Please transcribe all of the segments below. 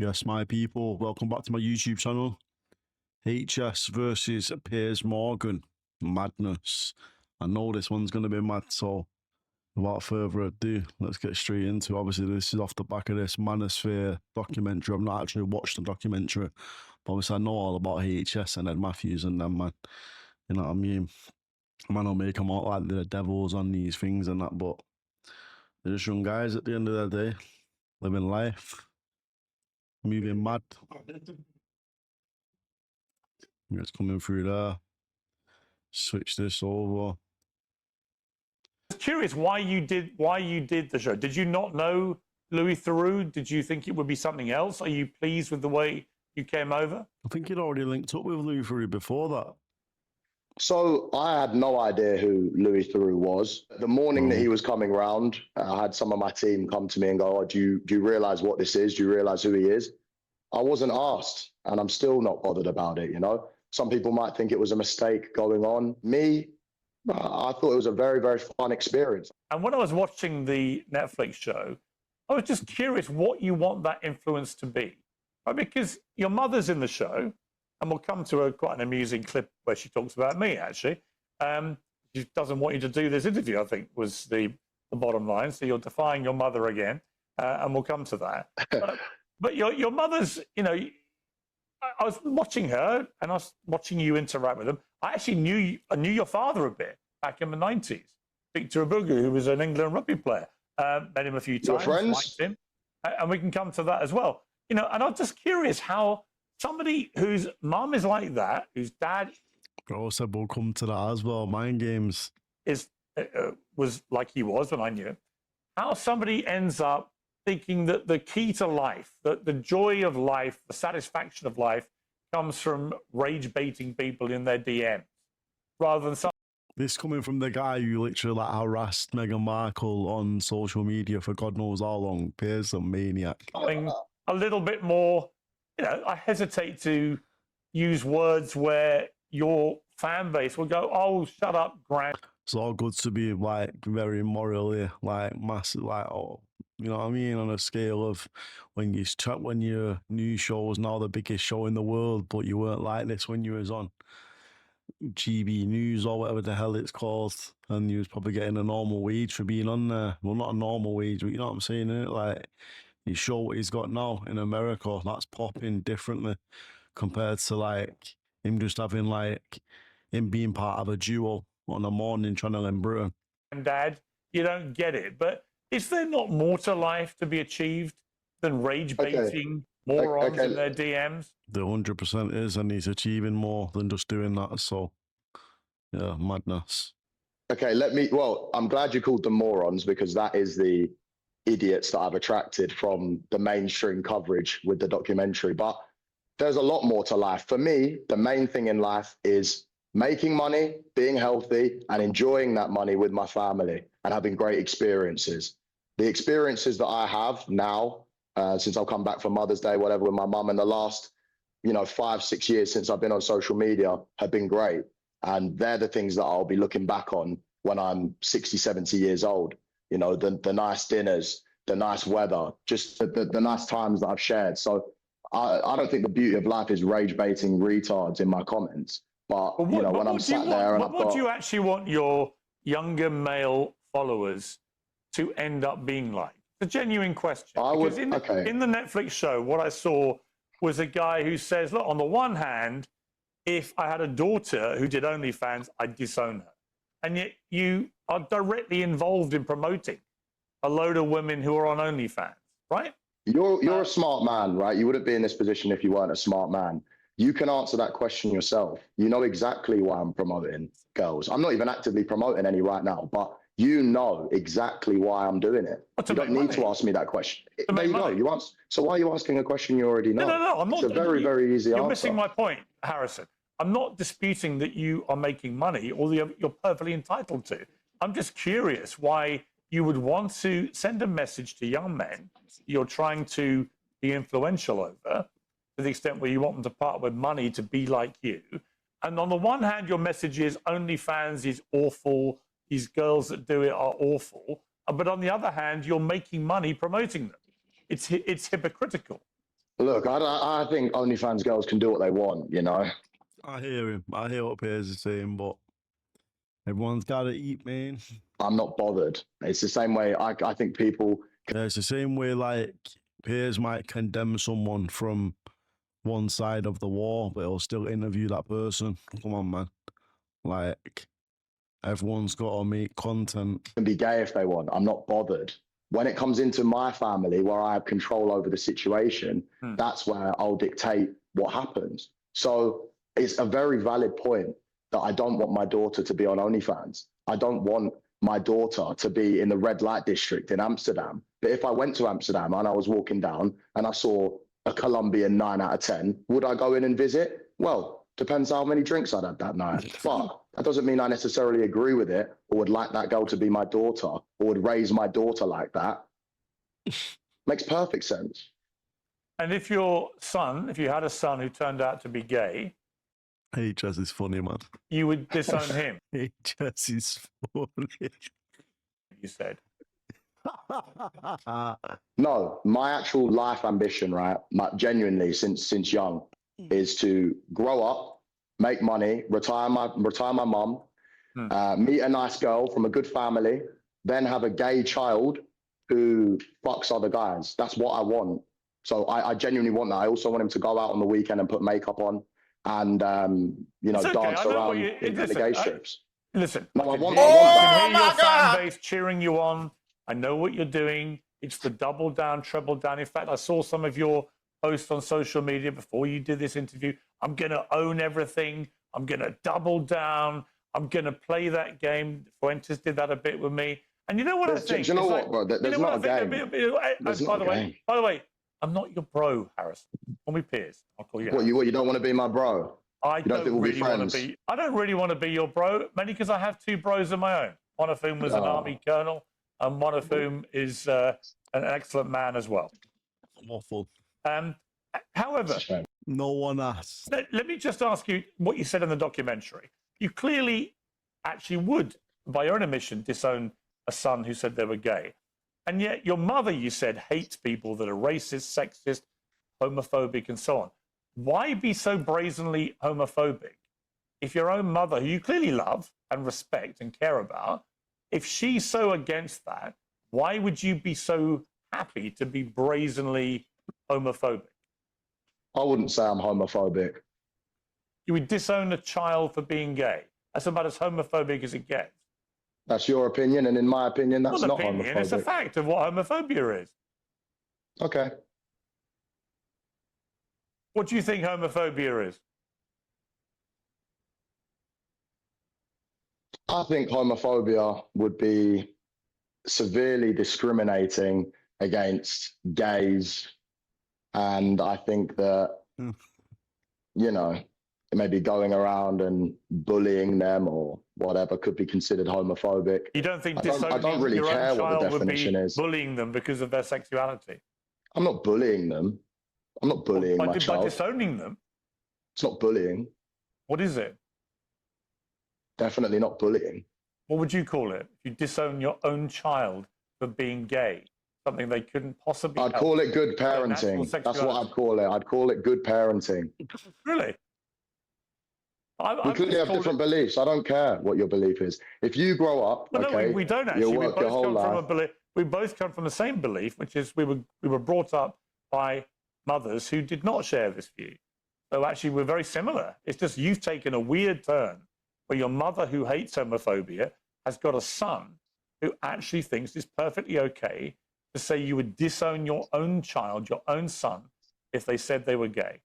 Yes, my people, welcome back to my YouTube channel. HS versus Piers Morgan. Madness. I know this one's going to be mad, so without further ado, let's get straight into it. Obviously, this is off the back of this Manosphere documentary. I've not actually watched the documentary, but obviously I know all about HS and Ed Matthews and them, man. You know what I mean? Man, I'll make them out like they're the devils on these things and that, but they're just young guys at the end of the day, living life. Moving mad. It's coming through there. Switch this over. I was curious why you did the show. Did you not know Louis Theroux? Did you think it would be something else? Are you pleased with the way you came over? I think he'd already linked up with Louis Theroux before that. So I had no idea who Louis Theroux was. The morning that he was coming round, I had some of my team come to me and go, "Oh, do you realise what this is? Do you realise who he is?" I wasn't asked, and I'm still not bothered about it, you know? Some people might think it was a mistake going on. Me, I thought it was a very, very fun experience. And when I was watching the Netflix show, I was just curious what you want that influence to be, right? Because your mother's in the show, and we'll come to quite an amusing clip where she talks about me, actually. She doesn't want you to do this interview, I think, was the bottom line. So you're defying your mother again, and we'll come to that. But your mother's, you know, I was watching her and I was watching you interact with them. I actually knew your father a bit back in the 90s. Victor Abugu, who was an England rugby player. Met him a few times, liked him. And we can come to that as well. You know, and I'm just curious how somebody whose mum is like that, whose dad... Bro said we'll come to that as well. Mind games. Was like he was when I knew him. How somebody ends up thinking that the key to life, that the joy of life, the satisfaction of life comes from rage-baiting people in their DMs rather than some... This coming from the guy who literally like harassed Meghan Markle on social media for God knows how long. Piers, a maniac. A little bit more, you know, I hesitate to use words where your fan base will go, "Oh, shut up, Grant." It's all good to be like very morally like massive, like, oh, you know what I mean, on a scale of when your news show is now the biggest show in the world, but you weren't like this when you was on GB News or whatever the hell it's called, and you was probably getting a normal wage for being on there. Well, not a normal wage, but you know what I'm saying, innit? Like, you show what he's got now in America, that's popping differently compared to like him just having like him being part of a duo on a morning channel in Britain. And Dad, you don't get it, but is there not more to life to be achieved than rage-baiting morons in their DMs? There 100% is, and he's achieving more than just doing that, so, yeah, madness. Okay, well, I'm glad you called them morons, because that is the idiots that I've attracted from the mainstream coverage with the documentary. But there's a lot more to life. For me, the main thing in life is making money, being healthy, and enjoying that money with my family and having great experiences. The experiences that I have now, since I've come back for Mother's Day, whatever, with my mum, in the last, 5-6 years since I've been on social media, have been great. And they're the things that I'll be looking back on when I'm 60, 70 years old. You know, the nice dinners, the nice weather, just the nice times that I've shared. So I don't think the beauty of life is rage-baiting retards in my comments. But when I'm sat there and what do you actually want your younger male followers to end up being like? It's a genuine question. Because in the Netflix show, what I saw was a guy who says, look, on the one hand, if I had a daughter who did OnlyFans, I'd disown her. And yet you are directly involved in promoting a load of women who are on OnlyFans, right? You're a smart man, right? You wouldn't be in this position if you weren't a smart man. You can answer that question yourself. You know exactly why I'm promoting girls. I'm not even actively promoting any right now, but you know exactly why I'm doing it. You don't need to ask me that question. There you go. So why are you asking a question you already know? No, I'm not. It's a very, very easy answer. You're missing my point, Harrison. I'm not disputing that you are making money, or you're perfectly entitled to. I'm just curious why you would want to send a message to young men you're trying to be influential over, to the extent where you want them to part with money to be like you. And on the one hand, your message is OnlyFans is awful, these girls that do it are awful. But on the other hand, you're making money promoting them. It's hypocritical. Look, I think OnlyFans girls can do what they want, you know. I hear him. I hear what Piers is saying, but everyone's got to eat, man. I'm not bothered. It's the same way I think people. Yeah, it's the same way like Piers might condemn someone from one side of the war, but he'll still interview that person. Come on, man. Like, everyone's got to make content. Can be gay if they want. I'm not bothered. When it comes into my family where I have control over the situation, that's where I'll dictate what happens. So it's a very valid point that I don't want my daughter to be on OnlyFans. I don't want my daughter to be in the red light district in Amsterdam. But if I went to Amsterdam and I was walking down and I saw a Colombian 9 out of 10, would I go in and visit? Well, depends how many drinks I'd had that night. But that doesn't mean I necessarily agree with it or would like that girl to be my daughter or would raise my daughter like that. Makes perfect sense. And if your son, if you had a son who turned out to be gay, HS is funny, man. you would disown him, HS is funny. you said. No, my actual life ambition, right, genuinely since young, is to grow up, make money, retire my mum, meet a nice girl from a good family, then have a gay child who fucks other guys. That's what I want. So I genuinely want that. I also want him to go out on the weekend and put makeup on and you know, It's okay. dance around in the gay strips. Listen, No, I want I can hear that. your fan base cheering you on. I know what you're doing. It's the double down, treble down. In fact, I saw some of your posts on social media before you did this interview. I'm going to own everything. I'm going to double down. I'm going to play that game. Fuentes did that a bit with me. And you know what I think? Do you know what, bro? There's not a game. By the way, I'm not your bro, Harrison. Call me Piers. I'll call you. What, you don't want to be my bro? I don't really want to be. I don't really want to be your bro, mainly because I have two bros of my own. One of whom was an army colonel, and one of whom is an excellent man as well. Waffle. However, no one asked. let me just ask you what you said in the documentary. You clearly actually would, by your own admission, disown a son who said they were gay. And yet your mother, you said, hates people that are racist, sexist, homophobic, and so on. Why be so brazenly homophobic if your own mother, who you clearly love and respect and care about, if she's so against that, why would you be so happy to be brazenly homophobic? I wouldn't say I'm homophobic. You would disown a child for being gay. That's about as homophobic as it gets. That's your opinion, and in my opinion, that's not homophobic. homophobic. It's a fact of what homophobia is. Okay. What do you think homophobia is? I think homophobia would be severely discriminating against gays, and I think that, you know, maybe going around and bullying them or whatever could be considered homophobic. You don't think I don't really your care own what the child would be definition is. bullying them because of their sexuality? I'm not bullying them. I'm not bullying my By child. disowning them? It's not bullying. What is it? Definitely not bullying. What would you call it? If you disown your own child for being gay, something they couldn't possibly I'd help. call it good parenting. That's what I'd call it. I'd call it good parenting. Really? We clearly have different beliefs. I don't care what your belief is. If you grow up, well, okay, no, we don't actually. you'll work your whole life. We both come from the same belief, which is we were brought up by mothers who did not share this view. So actually, we're very similar. It's just you've taken a weird turn where your mother, who hates homophobia, has got a son who actually thinks it's perfectly okay to say you would disown your own child, your own son, if they said they were gay.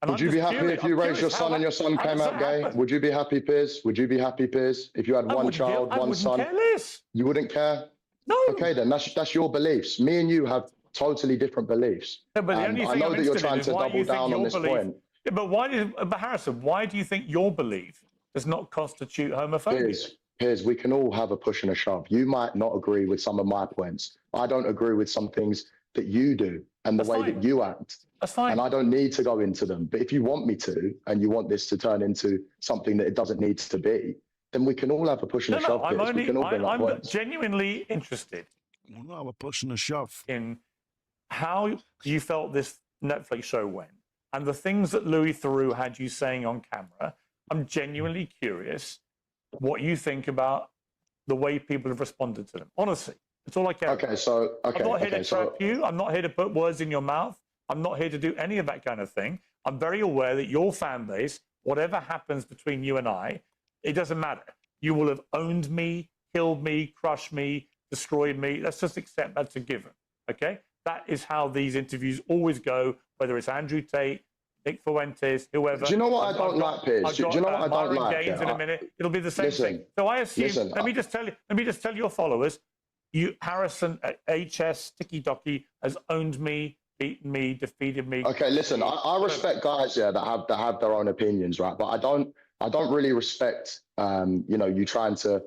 And would you be happy if you raised your son and your son came out gay? Would you be happy, Piers? Would you be happy, Piers, if you had one child, one son? I wouldn't care less. You wouldn't care? No. Okay, then that's your beliefs. Me and you have totally different beliefs. Yeah, but the only I thing know I'm that you're interested trying in to is why double you think down on your this belief. point. Yeah, but Harrison, why do you think your belief does not constitute homophobia? Piers, we can all have a push and a shove. You might not agree with some of my points. I don't agree with some things that you do and the way that you act. That's fine. And I don't need to go into them. But if you want me to, and you want this to turn into something that it doesn't need to be, then we can all have a push and a shove. I'm genuinely interested. We'll have a push and a shove in how you felt this Netflix show went, and the things that Louis Theroux had you saying on camera, I'm genuinely curious what you think about the way people have responded to them. Honestly, that's all I care about. I'm not here to trap you. I'm not here to put words in your mouth. I'm not here to do any of that kind of thing. I'm very aware that your fan base, whatever happens between you and I, it doesn't matter. You will have owned me, killed me, crushed me, destroyed me. Let's just accept that's a given, okay? That is how these interviews always go, whether it's Andrew Tate, Nick Fuentes, whoever. Do you know what I don't like, Piers? Do you know what I don't like? Gaines in a minute. It'll be the same thing. So I assume. Let me just tell your followers. Harrison at HS TikkyTokky has owned me, beaten me, defeated me. Okay, listen. I respect guys, yeah, that have their own opinions, right? But I don't really respect, you trying to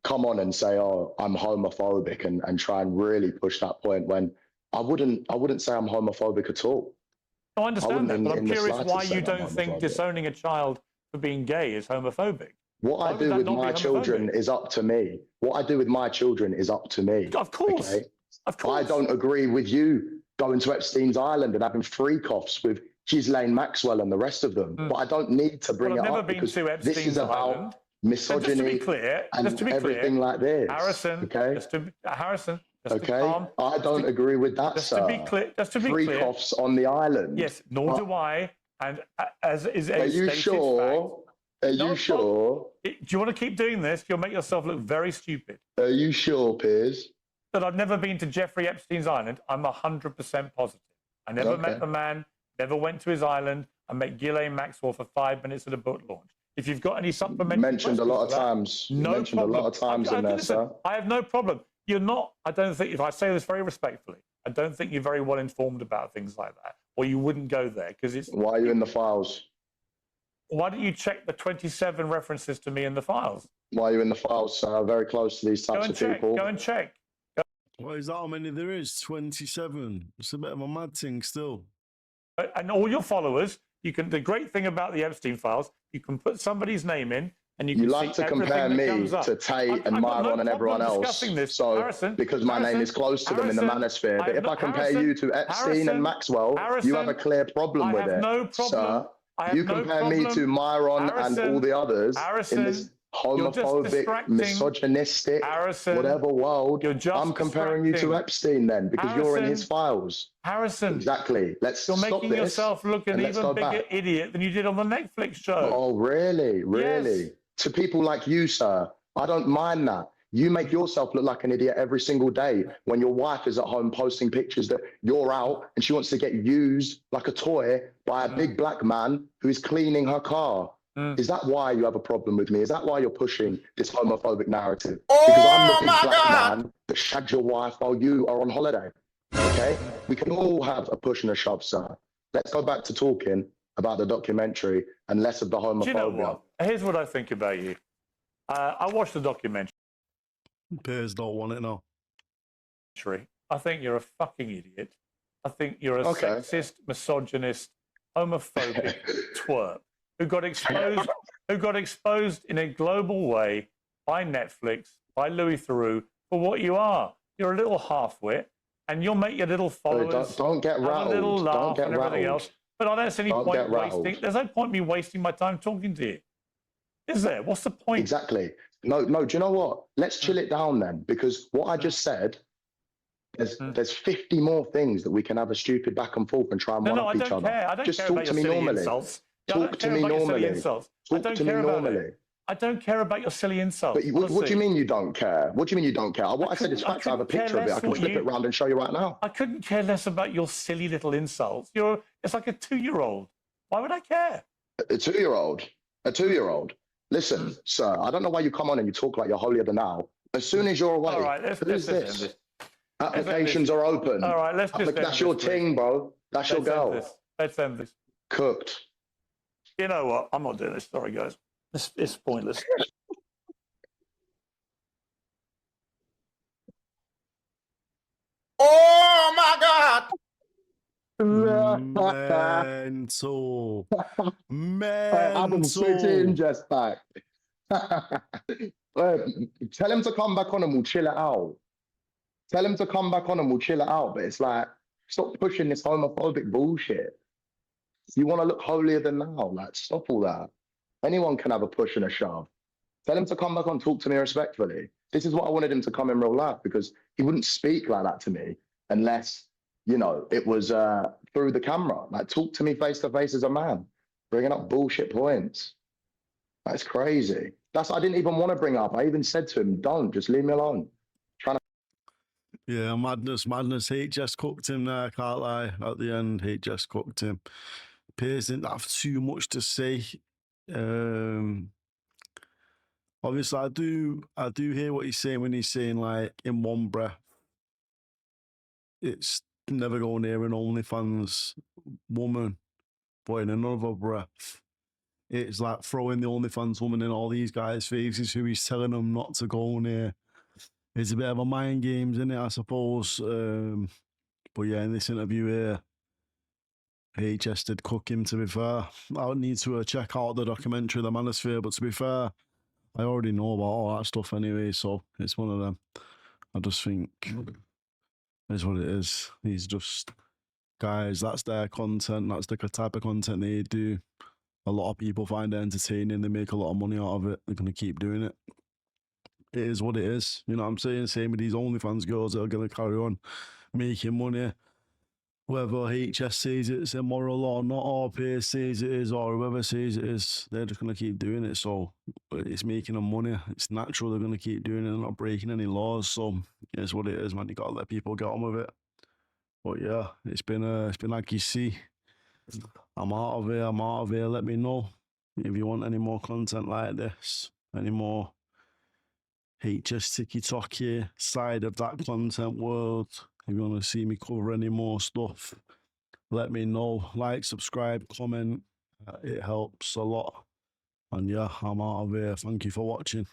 come on and say, oh, I'm homophobic and try and really push that point when I wouldn't say I'm homophobic at all. I understand that, but I'm curious why you don't think disowning a child for being gay is homophobic. What I do with my children is up to me. What I do with my children is up to me. Of course. Okay? Of course. I don't agree with you going to Epstein's Island and having freak-offs with Ghislaine Maxwell and the rest of them. But I don't need to bring it up because this is about misogyny just to be clear, and everything like this. Harrison, okay? Harrison, okay, I don't agree with that, just sir. To be clear, just to be clear. Freak-offs on the island. Yes, nor do I. And as is a Are you sure? Are you sure? Do you want to keep doing this? You'll make yourself look very stupid. Are you sure, Piers? That I've never been to Jeffrey Epstein's island. I'm 100% positive. I never met the man, never went to his island. I met Ghislaine Maxwell for 5 minutes at a book launch. If you've got any supplementary mentioned a lot of times. No problem. A lot of times in there, sir. I have no problem. You're not, I don't think, if I say this very respectfully, I don't think you're very well informed about things like that, or you wouldn't go there because it's. Why are you in the files? Why don't you check the 27 references to me in the files? Why are you in the files, sir? Very close to these types of people. Go and check. What is that? How many there is? 27. It's a bit of a mad thing still. And all your followers, you can. The great thing about the Epstein files, you can put somebody's name in, and you can like see to compare me to Tate and Myron and everyone else. So Harrison, because my name is close to them in the manosphere. But if I compare you to Epstein and Maxwell, you have a clear problem with it, no problem. sir. You compare me to Myron and all the others in this homophobic, misogynistic, whatever world. I'm comparing you toEpstein then because you're in his files. Harrison. Exactly. You're making yourself look an even bigger idiot than you did on the Netflix show. Oh, really? Really? Yes. To people like you, sir, I don't mind that. You make yourself look like an idiot every single day when your wife is at home posting pictures that you're out and she wants to get used like a toy by a big black man who is cleaning her car. Is that why you have a problem with me? Is that why you're pushing this homophobic narrative? Because I'm the big black man that shagged your wife while you are on holiday. Okay? We can all have a push and a shove, sir. Let's go back to talking about the documentary and less of the homophobia. Do you know what? Here's what I think about you. I watched the documentary. Piers don't want it now. I think you're a fucking idiot. I think you're a sexist, misogynist, homophobic twerp who got exposed in a global way by Netflix, by Louis Theroux, for what you are. You're a little half-wit, and you'll make your little followers don't get rattled. have a little laugh and everything else. But I don't see any point wasting. There's no point me wasting my time talking to you. Is there? What's the point? Exactly. No, do you know what? Let's chill it down then, because what I just said, there's 50 more things that we can have a stupid back and forth and try and one-up each other. I don't just care talk about to your me silly normally. Insults. Talk to me normally. Talk to me normally. I don't care about your silly insults. But what do you mean you don't care? What do you mean you don't care? What I said is facts. I have a picture of it. I can flip it around and show you right now. I couldn't care less about your silly little insults. It's like a 2-year-old. Why would I care? A 2-year-old? A 2-year-old? Listen, sir, I don't know why you come on and you talk like you're holier than thou. As soon as you're away, all right, let's who's this? Applications are open. All right, let's just that's your ting, bro. That's your girl. Let's end this. Cooked. You know what? I'm not doing this. Sorry, guys. It's pointless. Oh my God! Mental. Adam, switch in just back. Tell him to come back on and we'll chill it out. Tell him to come back on and we'll chill it out. But it's like, Stop pushing this homophobic bullshit. You want to look holier than thou. Like, stop all that. Anyone can have a push and a shove. Tell him to come back and talk to me respectfully. This is what I wanted him to come in real life, because he wouldn't speak like that to me unless, you know, it was through the camera. Like, talk to me face to face as a man, bringing up bullshit points. That's crazy. I didn't even want to bring up. I even said to him, don't, just leave me alone. Yeah, madness. HS cooked him there, can't lie. At the end, HS cooked him. Piers didn't have too much to say. Obviously, I do hear what he's saying when he's saying, like, in one breath, it's never go near an OnlyFans woman, but in another breath, it's like throwing the OnlyFans woman in all these guys' faces who he's telling them not to go near. It's a bit of a mind games, isn't it, I suppose. But yeah, in this interview here, HS did cook him, to be fair. I would need to check out the documentary, The Manosphere, but to be fair, I already know about all that stuff anyway, so it's one of them. I just think it's what it is. He's just, guys, that's their content. That's the type of content they do. A lot of people find it entertaining. They make a lot of money out of it. They're going to keep doing it. It is what it is. You know what I'm saying? Same with these OnlyFans girls that are going to carry on making money. Whether HS says it's immoral or not, or Piers says it is, or whoever says it is, they're just going to keep doing it. So it's making them money. It's natural they're going to keep doing it. They're not breaking any laws. So it's what it is, man. You got to let people get on with it. But yeah, it's been AggyCee. I'm out of here. Let me know if you want any more content like this, any more HS TikkyTokky side of that content world. If you want to see me cover any more stuff, let me know. Like, subscribe, comment. It helps a lot. And yeah, I'm out of here. Thank you for watching.